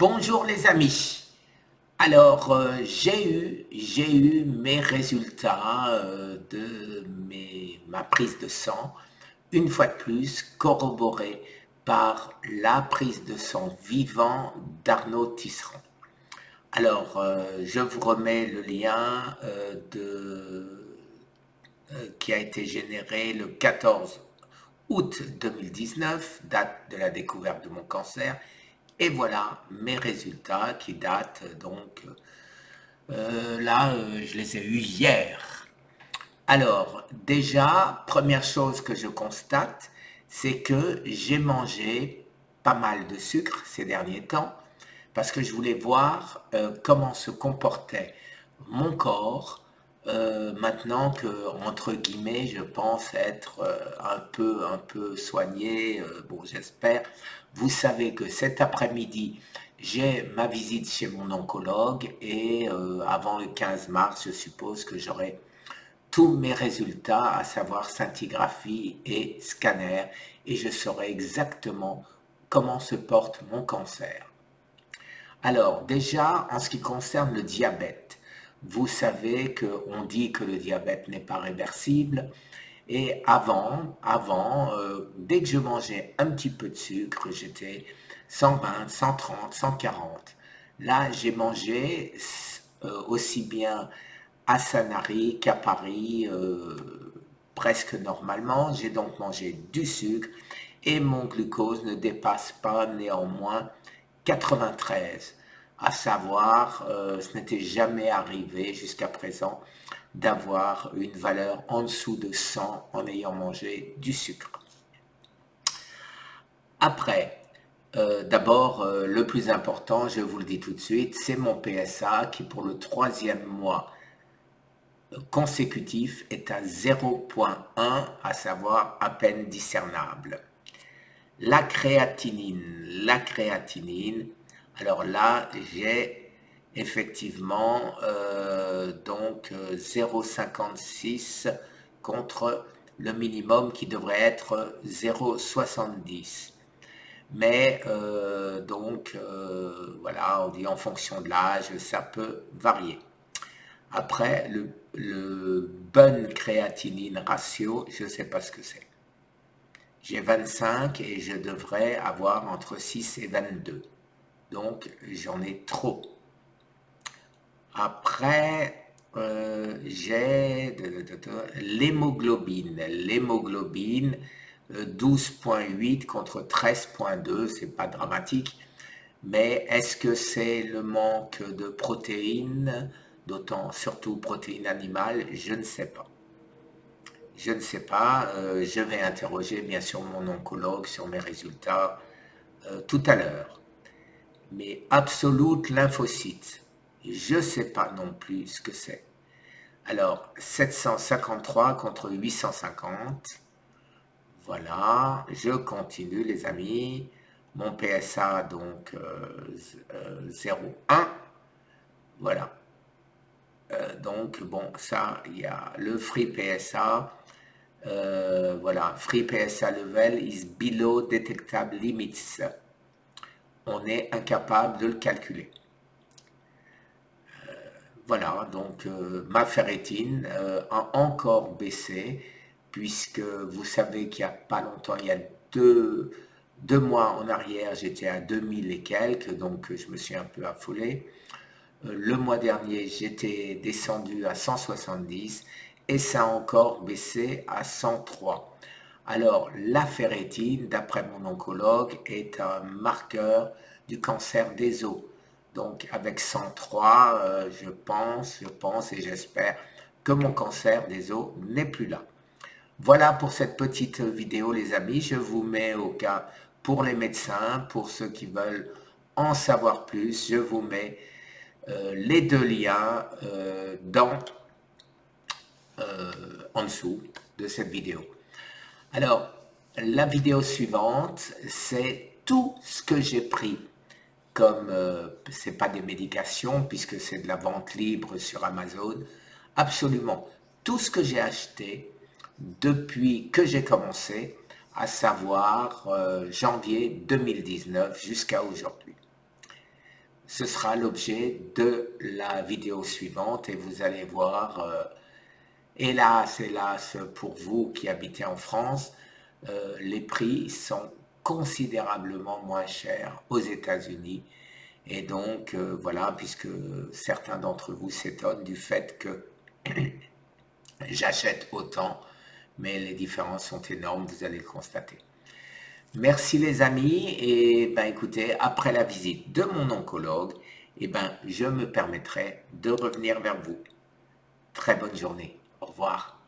Bonjour les amis. Alors, j'ai eu mes résultats de ma prise de sang, une fois de plus corroborés par la prise de sang vivant d'Arnaud Tisserand. Alors, je vous remets le lien qui a été généré le 14 août 2019, date de la découverte de mon cancer. Et voilà mes résultats qui datent donc, je les ai eus hier. Alors, déjà, première chose que je constate, c'est que j'ai mangé pas mal de sucre ces derniers temps parce que je voulais voir comment se comportait mon corps maintenant que, entre guillemets, je pense être un peu soigné, bon j'espère. Vous savez que cet après-midi, j'ai ma visite chez mon oncologue et avant le 15 mars, je suppose que j'aurai tous mes résultats, à savoir scintigraphie et scanner, et je saurai exactement comment se porte mon cancer. Alors déjà, en ce qui concerne le diabète, vous savez qu'on dit que le diabète n'est pas réversible, et dès que je mangeais un petit peu de sucre, j'étais 120, 130, 140. Là, j'ai mangé aussi bien à Sanary qu'à Paris, presque normalement. J'ai donc mangé du sucre et mon glucose ne dépasse pas néanmoins 93. À savoir, ce n'était jamais arrivé jusqu'à présent d'avoir une valeur en dessous de 100 en ayant mangé du sucre. Après, d'abord, le plus important, je vous le dis tout de suite, c'est mon PSA qui pour le 3e mois consécutif est à 0,1, à savoir à peine discernable. La créatinine, alors là, j'ai effectivement donc 0,56 contre le minimum qui devrait être 0,70. Mais voilà, on dit en fonction de l'âge, ça peut varier. Après, le bonne créatinine ratio, je ne sais pas ce que c'est. J'ai 25 et je devrais avoir entre 6 et 22. Donc, j'en ai trop. Après, j'ai l'hémoglobine. L'hémoglobine, 12,8 contre 13,2, c'est pas dramatique. Mais est-ce que c'est le manque de protéines, d'autant surtout protéines animales? Je ne sais pas. Je ne sais pas, je vais interroger bien sûr mon oncologue sur mes résultats tout à l'heure. Mais absolute lymphocyte, je ne sais pas non plus ce que c'est. Alors, 753 contre 850. Voilà, je continue les amis. Mon PSA donc 0,1. Voilà. Donc bon, ça, il y a le Free PSA. Voilà, Free PSA level is below detectable limits. On est incapable de le calculer. Voilà, donc ma ferritine a encore baissé, puisque vous savez qu'il n'y a pas longtemps, il y a deux mois en arrière, j'étais à 2000 et quelques, donc je me suis un peu affolé. Le mois dernier, j'étais descendu à 170 et ça a encore baissé à 103. Alors, la ferritine, d'après mon oncologue, est un marqueur du cancer des os. Donc, avec 103, je pense et j'espère que mon cancer des os n'est plus là. Voilà pour cette petite vidéo, les amis. Je vous mets au cas pour les médecins, pour ceux qui veulent en savoir plus, je vous mets les deux liens en dessous de cette vidéo. Alors, la vidéo suivante, c'est tout ce que j'ai pris comme, ce n'est pas des médications puisque c'est de la vente libre sur Amazon, absolument tout ce que j'ai acheté depuis que j'ai commencé, à savoir janvier 2019 jusqu'à aujourd'hui. ce sera l'objet de la vidéo suivante et vous allez voir, hélas, hélas, pour vous qui habitez en France, les prix sont considérablement moins chers aux États-Unis. Et donc, voilà, puisque certains d'entre vous s'étonnent du fait que j'achète autant, mais les différences sont énormes, vous allez le constater. Merci les amis, et ben écoutez, après la visite de mon oncologue, et ben je me permettrai de revenir vers vous. Très bonne journée, au revoir.